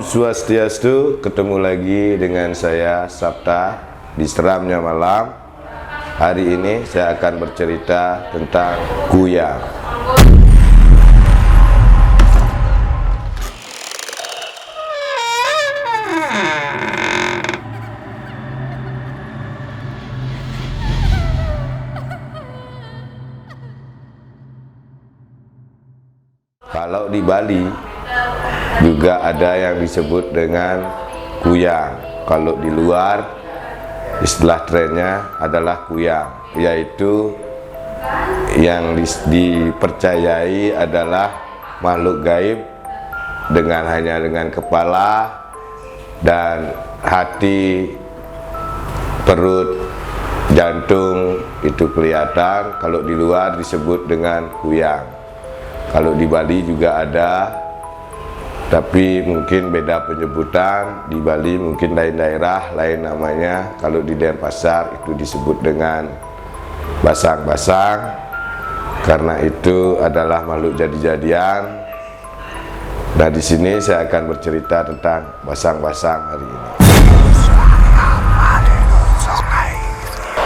Swastiastu, ketemu lagi dengan saya Sabta di Seramnya Malam. Hari ini saya akan bercerita tentang kuyang. Kalau di Bali juga ada yang disebut dengan kuyang. Kalau di luar istilah trennya adalah kuyang, yaitu yang dipercayai adalah makhluk gaib hanya dengan kepala dan hati, perut, jantung itu kelihatan. Kalau di luar disebut dengan kuyang. Kalau di Bali juga ada, tapi mungkin beda penyebutan. Di Bali mungkin lain daerah, lain namanya. Kalau di Denpasar itu disebut dengan basang-basang, karena itu adalah makhluk jadi-jadian. Nah, di sini saya akan bercerita tentang basang-basang hari ini.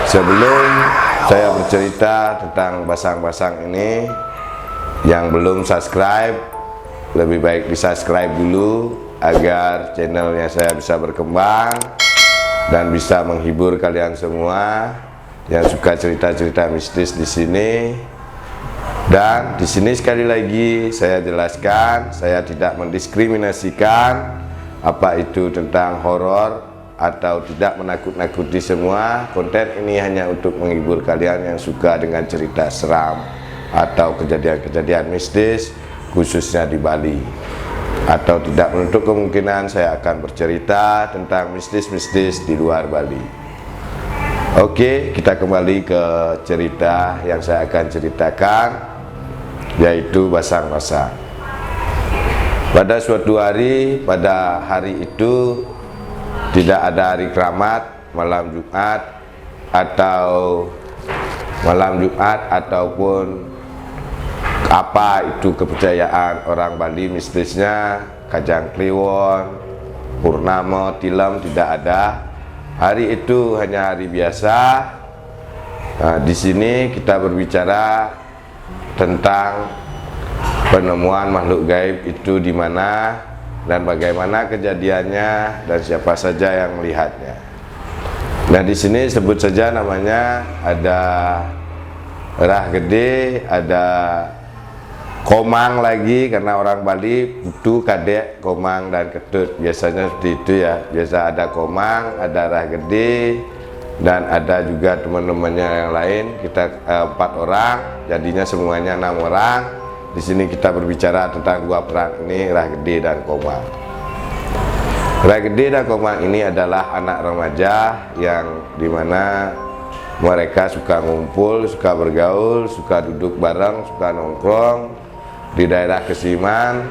Sebelum saya bercerita tentang basang-basang ini, yang belum subscribe, lebih baik di subscribe dulu agar channelnya saya bisa berkembang dan bisa menghibur kalian semua yang suka cerita-cerita mistis di sini. Dan di sini sekali lagi saya jelaskan, saya tidak mendiskriminasikan apa itu tentang horor atau tidak menakut-nakuti semua. Konten ini hanya untuk menghibur kalian yang suka dengan cerita seram atau kejadian-kejadian mistis, khususnya di Bali. Atau tidak menutup kemungkinan saya akan bercerita tentang mistis-mistis di luar Bali. Oke, kita kembali ke cerita yang saya akan ceritakan, yaitu basang-basang. Pada suatu hari, pada hari itu tidak ada hari keramat, malam Jumat ataupun apa itu kepercayaan orang Bali mistisnya, Kajang Kliwon, Purnama, Tilam, tidak ada. Hari itu hanya hari biasa. Nah, di sini kita berbicara tentang penemuan makhluk gaib itu di mana dan bagaimana kejadiannya dan siapa saja yang melihatnya. Nah, di sini sebut saja namanya, ada Rah Gede, ada Komang lagi, karena orang Bali butuh kadek, komang, dan ketut. Biasanya seperti itu ya. Biasa ada komang, ada Rah Gede, dan ada juga teman-temannya yang lain. Kita 4 orang, jadinya semuanya 6 orang. Di sini kita berbicara tentang 2 peran ini, Rah Gede dan Komang. Rah Gede dan Komang ini adalah anak remaja yang dimana mereka suka ngumpul, suka bergaul, suka duduk bareng, suka nongkrong di daerah Kesiman,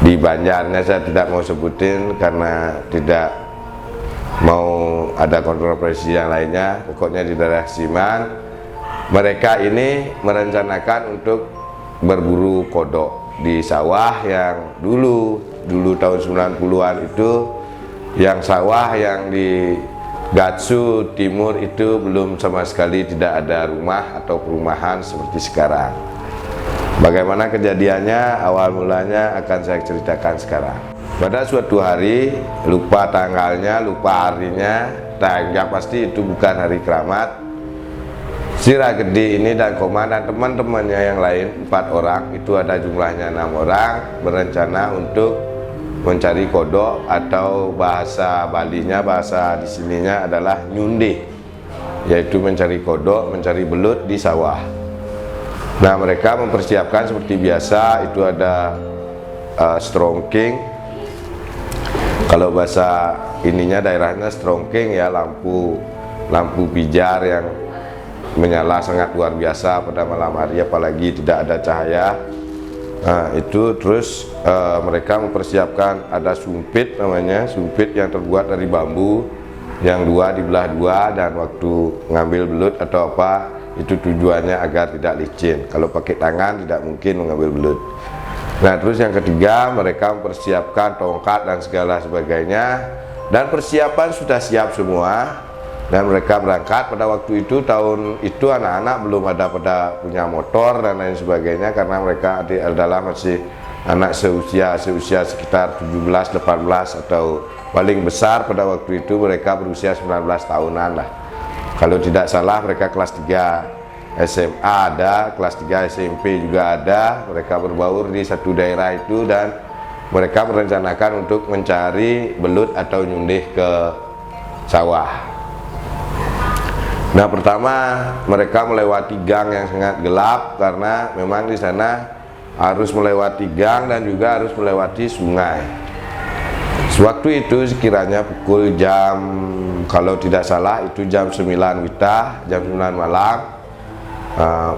di Banjarnya saya tidak mau sebutin karena tidak mau ada kontroversi yang lainnya. Pokoknya di daerah Kesiman, mereka ini merencanakan untuk berburu kodok di sawah yang dulu tahun 90-an itu, yang sawah yang di Gatsu Timur itu belum sama sekali, tidak ada rumah atau perumahan seperti sekarang. Bagaimana kejadiannya, awal mulanya akan saya ceritakan sekarang. Pada suatu hari, lupa tanggalnya, lupa harinya, tanggap pasti itu bukan hari keramat. Si Rah Gede ini dan Komang dan teman-temannya yang lain, 4 orang, itu ada jumlahnya 6 orang, berencana untuk mencari kodok, atau bahasa Balinya, bahasa di sininya adalah nyundih, yaitu mencari kodok, mencari belut di sawah. Nah, mereka mempersiapkan seperti biasa, itu ada strongking. Kalau bahasa ininya daerahnya strongking ya, lampu pijar yang menyala sangat luar biasa pada malam hari, apalagi tidak ada cahaya. Nah, itu terus mereka mempersiapkan, ada sumpit namanya, sumpit yang terbuat dari bambu, yang 2 dibelah 2, dan waktu ngambil belut atau apa, itu tujuannya agar tidak licin. Kalau pakai tangan tidak mungkin mengambil belut. Nah, terus yang ketiga, mereka mempersiapkan tongkat dan segala sebagainya, dan persiapan sudah siap semua. Dan mereka berangkat pada waktu itu, tahun itu anak-anak belum ada pada punya motor dan lain sebagainya, karena mereka adalah masih anak seusia sekitar 17, 18, atau paling besar pada waktu itu mereka berusia 19 tahunan lah. Kalau tidak salah mereka kelas 3 SMA ada, kelas 3 SMP juga ada. Mereka berbaur di satu daerah itu dan mereka merencanakan untuk mencari belut atau nyundih ke sawah. Nah, pertama mereka melewati gang yang sangat gelap karena memang di sana harus melewati gang dan juga harus melewati sungai. Sewaktu itu sekiranya pukul jam, kalau tidak salah itu jam 9 WITA, jam 9 malam.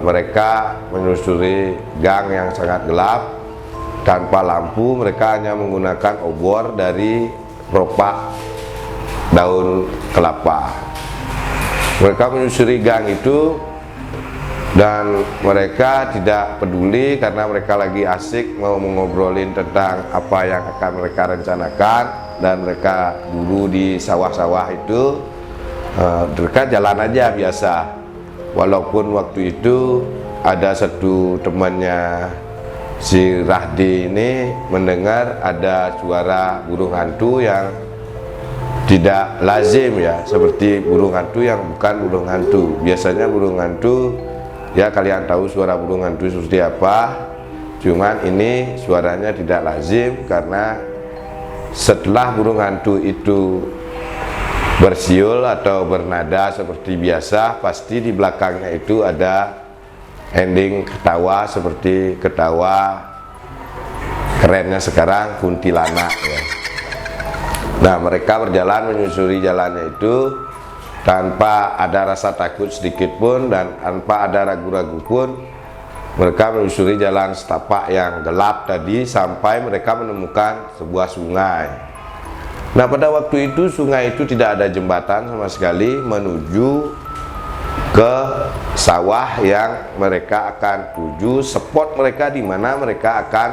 Mereka menyusuri gang yang sangat gelap tanpa lampu. Mereka hanya menggunakan obor dari peropak daun kelapa. Mereka menyusuri gang itu dan mereka tidak peduli karena mereka lagi asik mau mengobrolin tentang apa yang akan mereka rencanakan, dan mereka buru di sawah-sawah itu. Mereka jalan aja biasa. Walaupun waktu itu ada satu temannya si Rahdi ini mendengar ada suara burung hantu yang tidak lazim ya, seperti burung hantu yang bukan burung hantu. Biasanya burung hantu ya, kalian tahu suara burung hantu seperti apa, cuman ini suaranya tidak lazim karena setelah burung hantu itu bersiul atau bernada seperti biasa, pasti di belakangnya itu ada ending ketawa seperti ketawa kerennya sekarang kuntilanak ya. Nah, mereka berjalan menyusuri jalannya itu tanpa ada rasa takut sedikit pun dan tanpa ada ragu-ragu pun. Mereka menyusuri jalan setapak yang gelap tadi sampai mereka menemukan sebuah sungai. Nah, pada waktu itu sungai itu tidak ada jembatan sama sekali menuju ke sawah yang mereka akan tuju, spot mereka di mana mereka akan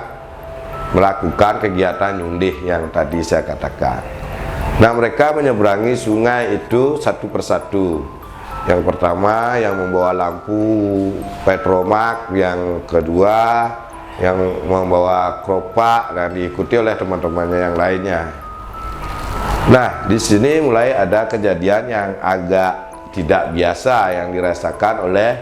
melakukan kegiatan nyundih yang tadi saya katakan. Nah, mereka menyeberangi sungai itu satu persatu. Yang pertama yang membawa lampu petromak, yang kedua yang membawa keropak, dan diikuti oleh teman-temannya yang lainnya. Nah, di sini mulai ada kejadian yang agak tidak biasa yang dirasakan oleh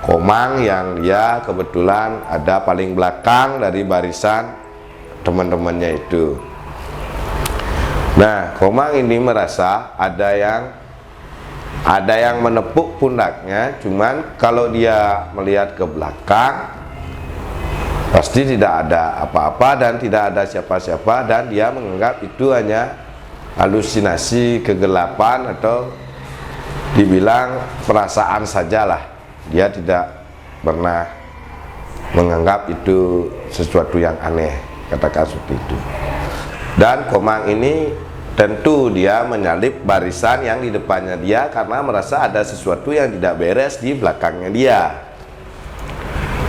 Komang, yang dia kebetulan ada paling belakang dari barisan teman-temannya itu. Nah, Komang ini merasa ada yang menepuk pundaknya, cuman kalau dia melihat ke belakang pasti tidak ada apa-apa dan tidak ada siapa-siapa, dan dia menganggap itu hanya halusinasi kegelapan atau dibilang perasaan sajalah. Dia tidak pernah menganggap itu sesuatu yang aneh, katakan seperti itu. Dan Komang ini tentu dia menyalip barisan yang di depannya dia karena merasa ada sesuatu yang tidak beres di belakangnya dia.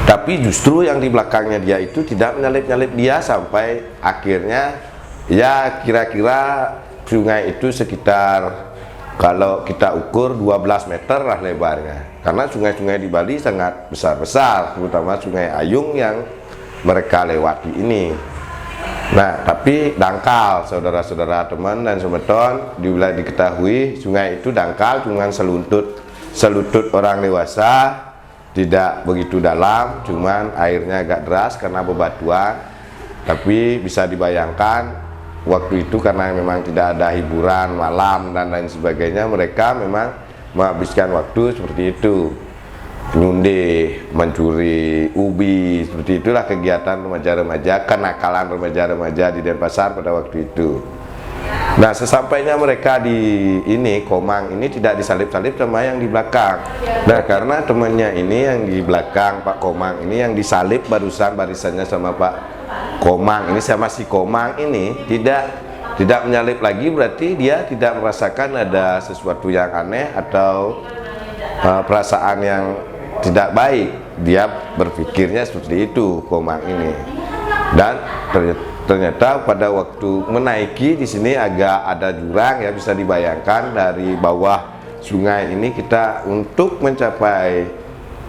Tapi justru yang di belakangnya dia itu tidak menyalip-nyalip dia sampai akhirnya ya kira-kira sungai itu sekitar, kalau kita ukur 12 meter lah lebarnya. Karena sungai-sungai di Bali sangat besar-besar, terutama Sungai Ayung yang mereka lewati ini. Nah, tapi dangkal, saudara-saudara, teman dan semeton, diketahui sungai itu dangkal, cuma selutut orang dewasa, tidak begitu dalam, cuman airnya agak deras karena bebatuan. Tapi bisa dibayangkan waktu itu karena memang tidak ada hiburan malam dan lain sebagainya, mereka memang menghabiskan waktu seperti itu, nyundih, mencuri ubi, seperti itulah kegiatan remaja-remaja, kenakalan remaja-remaja di Denpasar pada waktu itu. Nah, sesampainya mereka di ini, Komang ini tidak disalip-salip sama yang di belakang. Nah, karena temannya ini yang di belakang Pak Komang ini yang disalip barusan barisannya sama Pak Komang ini, sama si Komang ini tidak menyalip lagi, berarti dia tidak merasakan ada sesuatu yang aneh atau perasaan yang tidak baik. Dia berpikirnya seperti itu, Komang ini. Dan ternyata pada waktu menaiki di sini agak ada jurang ya, bisa dibayangkan dari bawah sungai ini kita untuk mencapai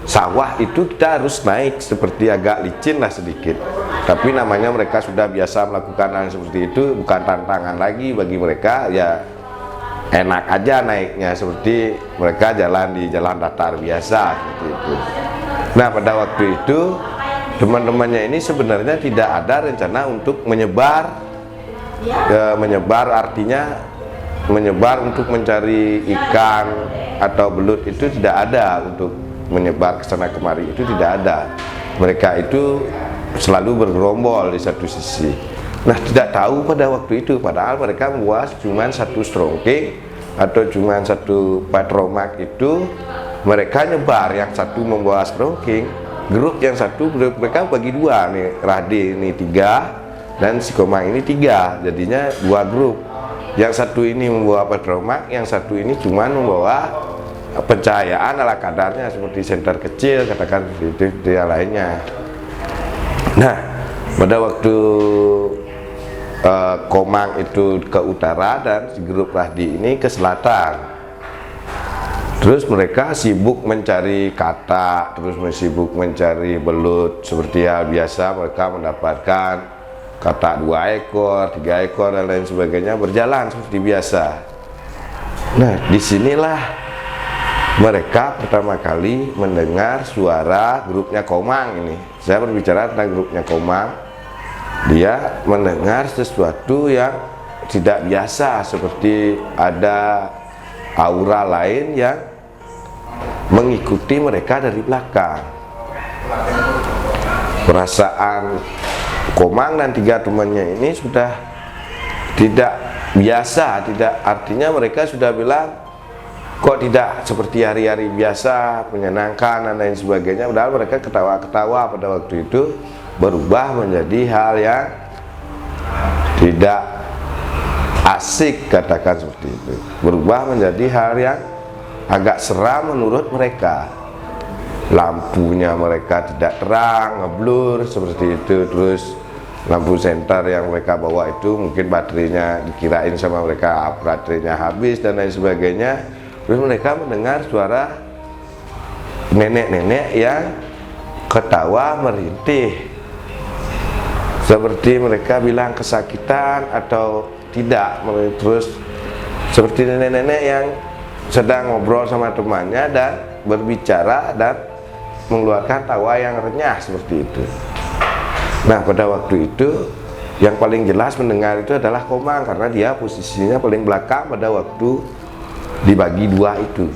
sawah itu kita harus naik seperti agak licin lah sedikit. Tapi namanya mereka sudah biasa melakukan hal seperti itu, bukan tantangan lagi bagi mereka, ya enak aja naiknya seperti mereka jalan di jalan datar biasa seperti itu. Nah, pada waktu itu teman-temannya ini sebenarnya tidak ada rencana untuk menyebar. Menyebar artinya menyebar untuk mencari ikan atau belut, itu tidak ada. Untuk menyebar ke sana kemari itu tidak ada. Mereka itu selalu bergerombol di satu sisi. Nah, tidak tahu pada waktu itu, padahal mereka membawa cuma satu strongking atau cuma satu patromak itu, mereka nyebar. Yang satu membawa strongking, grup yang satu mereka bagi dua nih, Rade ini 3 dan si Komang ini 3, jadinya 2 grup. Yang satu ini membawa patromak, yang satu ini cuma membawa pencahayaan ala kadarnya seperti senter kecil, katakan itu dia lainnya. Nah, pada waktu Komang itu ke utara dan si grup Rahdi ini ke selatan. Terus mereka sibuk mencari katak, terus sibuk mencari belut. Seperti hal biasa, mereka mendapatkan katak 2 ekor, 3 ekor dan lain sebagainya, berjalan seperti biasa. Nah, disinilah mereka pertama kali mendengar suara grupnya Komang ini. Saya berbicara tentang grupnya Komang. Dia mendengar sesuatu yang tidak biasa, seperti ada aura lain yang mengikuti mereka dari belakang. Perasaan Komang dan 3 temannya ini sudah tidak biasa, tidak, artinya mereka sudah bilang kok tidak seperti hari-hari biasa, menyenangkan dan lain sebagainya. Padahal mereka ketawa-ketawa pada waktu itu, berubah menjadi hal yang tidak asik, katakan seperti itu. Berubah menjadi hal yang agak seram menurut mereka. Lampunya mereka tidak terang, ngeblur seperti itu. Terus lampu senter yang mereka bawa itu mungkin baterainya dikirain sama mereka baterainya habis dan lain sebagainya. Terus mereka mendengar suara nenek-nenek yang ketawa merintih, seperti mereka bilang kesakitan atau tidak. Terus seperti nenek-nenek yang sedang ngobrol sama temannya dan berbicara dan mengeluarkan tawa yang renyah seperti itu. Nah, pada waktu itu yang paling jelas mendengar itu adalah Komang, karena dia posisinya paling belakang pada waktu dibagi 2 itu.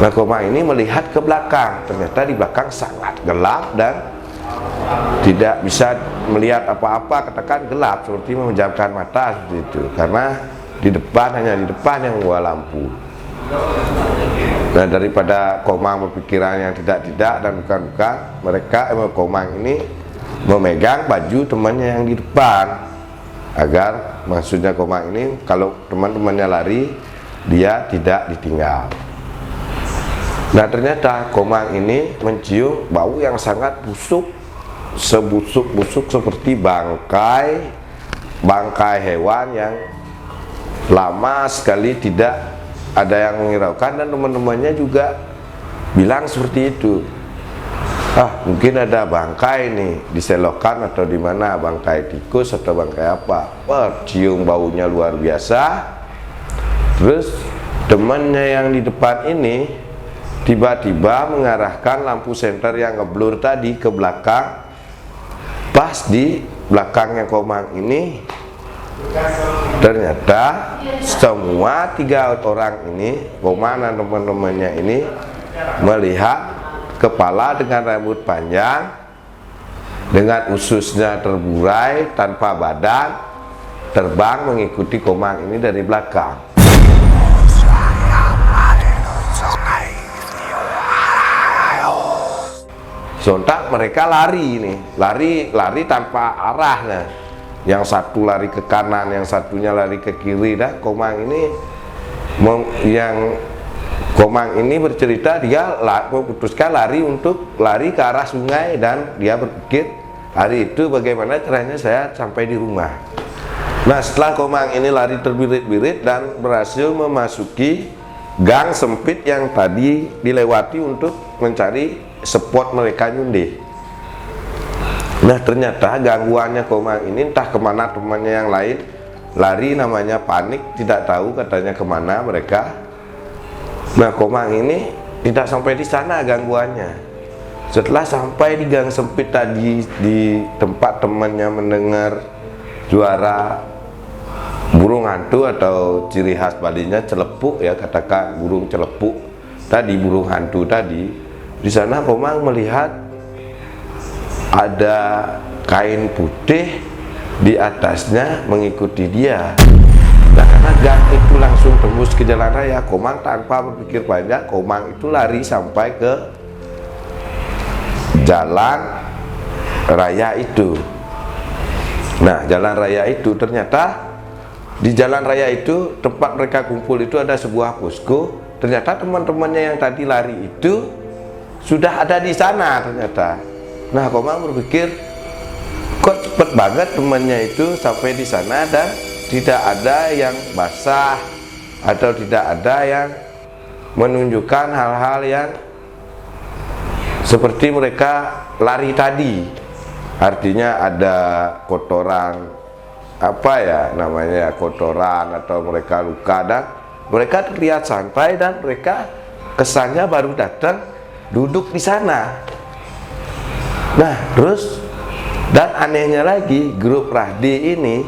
Nah, Komang ini melihat ke belakang, ternyata di belakang sangat gelap dan tidak bisa melihat apa-apa, katakan gelap seperti memejamkan mata seperti itu, karena di depan, hanya di depan yang membawa lampu. Nah, daripada Komang berpikiran yang tidak-tidak dan bukan-bukan, mereka Komang ini memegang baju temannya yang di depan, agar maksudnya Komang ini kalau teman-temannya lari, dia tidak ditinggal. Nah, ternyata Komang ini mencium bau yang sangat busuk, sebusuk-busuk seperti bangkai hewan yang lama sekali tidak ada yang menghiraukan, dan teman-temannya juga bilang seperti itu. Mungkin ada bangkai nih diselokan atau di mana, bangkai tikus atau bangkai apa. Wah, cium baunya luar biasa. Terus temannya yang di depan ini tiba-tiba mengarahkan lampu senter yang ngeblur tadi ke belakang. Pas di belakangnya Komang ini, ternyata semua 3 orang ini, Komang dan teman-temannya ini, melihat kepala dengan rambut panjang, dengan ususnya terburai tanpa badan, terbang mengikuti Komang ini dari belakang. Sontak mereka lari nih, lari tanpa arah. Nah, yang satu lari ke kanan, yang satunya lari ke kiri. Dan Komang ini bercerita dia memutuskan lari untuk lari ke arah sungai, dan dia berpikir hari itu bagaimana caranya saya sampai di rumah. Nah, setelah Komang ini lari terbirit-birit dan berhasil memasuki gang sempit yang tadi dilewati untuk mencari spot mereka nyundih. Nah, ternyata gangguannya Komang ini entah kemana temannya yang lain lari, namanya panik, tidak tahu katanya kemana mereka. Nah, Komang ini tidak sampai di sana gangguannya. Setelah sampai di gang sempit tadi, di tempat temannya mendengar suara burung hantu atau ciri khas Balinya celepuk ya, katakan burung celepuk tadi, burung hantu tadi. Di sana Komang melihat ada kain putih di atasnya mengikuti dia. Nah, karena gang itu langsung tembus ke jalan raya, Komang tanpa berpikir panjang, Komang itu lari sampai ke jalan raya itu. Nah, jalan raya itu ternyata di jalan raya itu tempat mereka kumpul itu ada sebuah posko. Ternyata teman-temannya yang tadi lari itu sudah ada di sana ternyata. Nah, Komang berpikir, kok cepet banget temannya itu sampai di sana dan tidak ada yang basah atau tidak ada yang menunjukkan hal-hal yang seperti mereka lari tadi. Artinya ada kotoran, apa ya namanya, kotoran atau mereka luka, dan mereka terlihat santai dan mereka kesannya baru datang duduk di sana. Nah, terus dan anehnya lagi, grup Rahdi ini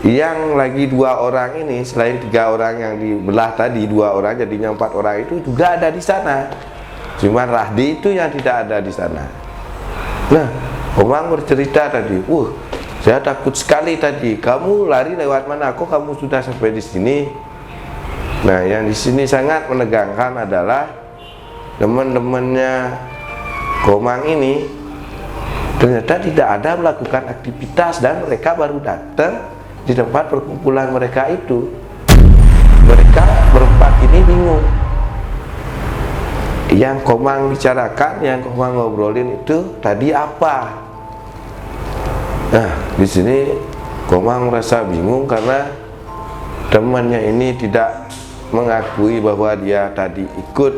yang lagi 2 orang ini, selain 3 orang yang dibelah tadi, 2 orang jadinya 4 orang itu juga ada di sana. Cuman Rahdi itu yang tidak ada di sana. Nah, Komang bercerita tadi, saya takut sekali tadi. Kamu lari lewat mana? Kok kamu sudah sampai di sini? Nah, yang di sini sangat menegangkan adalah teman-temannya Komang ini ternyata tidak ada melakukan aktivitas dan mereka baru datang di tempat perkumpulan mereka itu. Mereka berempat ini bingung. Yang Komang bicarakan, yang Komang ngobrolin itu tadi apa? Nah, di sini Komang merasa bingung karena temannya ini tidak mengakui bahwa dia tadi ikut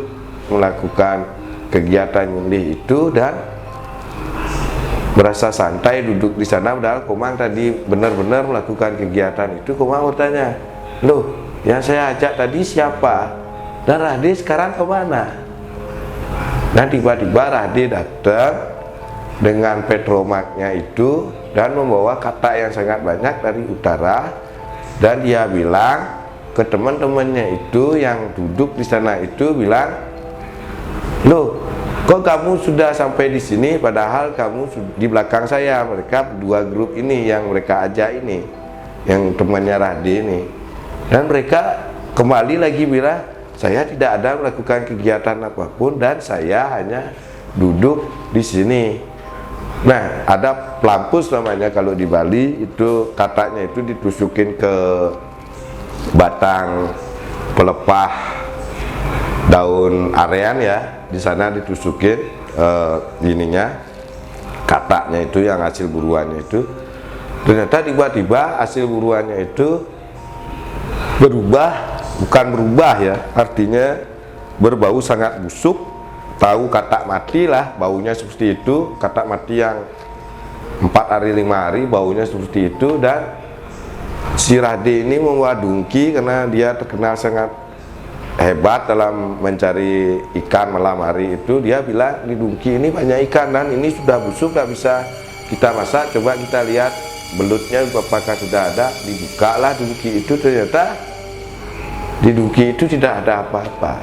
melakukan kegiatan nyundih itu dan merasa santai duduk di sana, padahal Komang tadi benar-benar melakukan kegiatan itu. Komang bertanya, loh, yang saya ajak tadi siapa? Dan Rahdi sekarang kemana? Dan tiba-tiba Rahdi datang dengan petromaknya itu dan membawa kata yang sangat banyak dari utara, dan dia bilang ke teman-temannya itu yang duduk di sana itu, bilang, loh, kok kamu sudah sampai di sini padahal kamu di belakang saya. Mereka 2 grup ini yang mereka ajak ini, yang temannya Rahdi ini, dan mereka kembali lagi bilang, saya tidak ada melakukan kegiatan apapun dan saya hanya duduk di sini. Nah, ada pelampus namanya kalau di Bali itu, katanya itu ditusukin ke batang pelepah daun aren ya, di sana ditusukin ininya, kataknya itu yang hasil buruannya itu. Ternyata tiba-tiba hasil buruannya itu berubah. Bukan berubah ya, artinya berbau sangat busuk, tahu katak mati lah, baunya seperti itu, katak mati yang 4 hari 5 hari baunya seperti itu. Dan si Rahdi ini membawa dungki karena dia terkenal sangat hebat dalam mencari ikan malam hari itu. Dia bilang di dungki ini banyak ikan dan ini sudah busuk, tidak bisa kita masak, coba kita lihat belutnya apakah sudah ada. Dibukalah dungki itu, ternyata di dungki itu tidak ada apa-apa.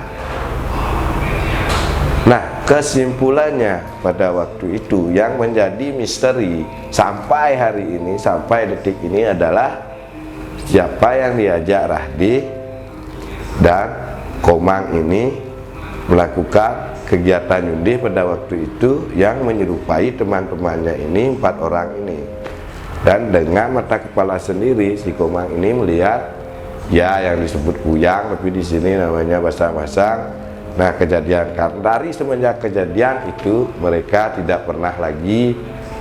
Nah, kesimpulannya pada waktu itu yang menjadi misteri sampai hari ini, sampai detik ini adalah siapa yang diajak Rahdi dan Komang ini melakukan kegiatan nyundih pada waktu itu yang menyerupai teman-temannya ini, 4 orang ini. Dan dengan mata kepala sendiri si Komang ini melihat ya yang disebut kuyang, tapi di sini namanya basang-basang. Nah, kejadian dari semenjak kejadian itu mereka tidak pernah lagi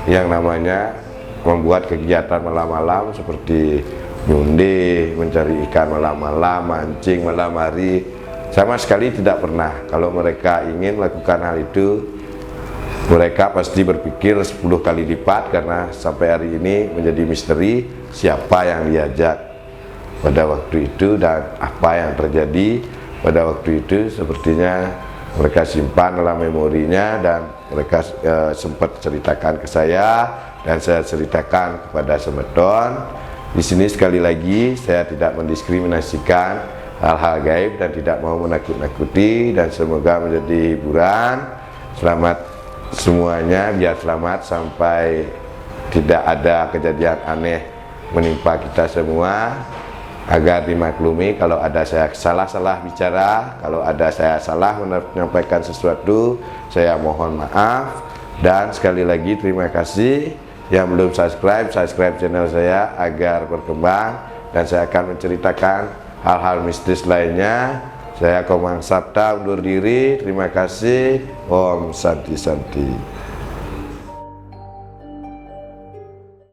yang namanya membuat kegiatan malam-malam seperti nyundi, mencari ikan malam-malam, mancing malam hari, sama sekali tidak pernah. Kalau mereka ingin melakukan hal itu, mereka pasti berpikir 10 kali lipat, karena sampai hari ini menjadi misteri siapa yang diajak pada waktu itu dan apa yang terjadi pada waktu itu. Sepertinya mereka simpan dalam memorinya dan mereka sempat ceritakan ke saya dan saya ceritakan kepada Semeton. Di sini sekali lagi saya tidak mendiskriminasikan hal-hal gaib dan tidak mau menakut-nakuti, dan semoga menjadi hiburan. Selamat semuanya, biar selamat sampai tidak ada kejadian aneh menimpa kita semua. Agar dimaklumi kalau ada saya salah bicara, kalau ada saya salah menyampaikan sesuatu, saya mohon maaf. Dan sekali lagi terima kasih yang belum subscribe channel saya agar berkembang, dan saya akan menceritakan hal-hal mistis lainnya. Saya Komang Sabta undur diri, terima kasih. Om Santi Santi.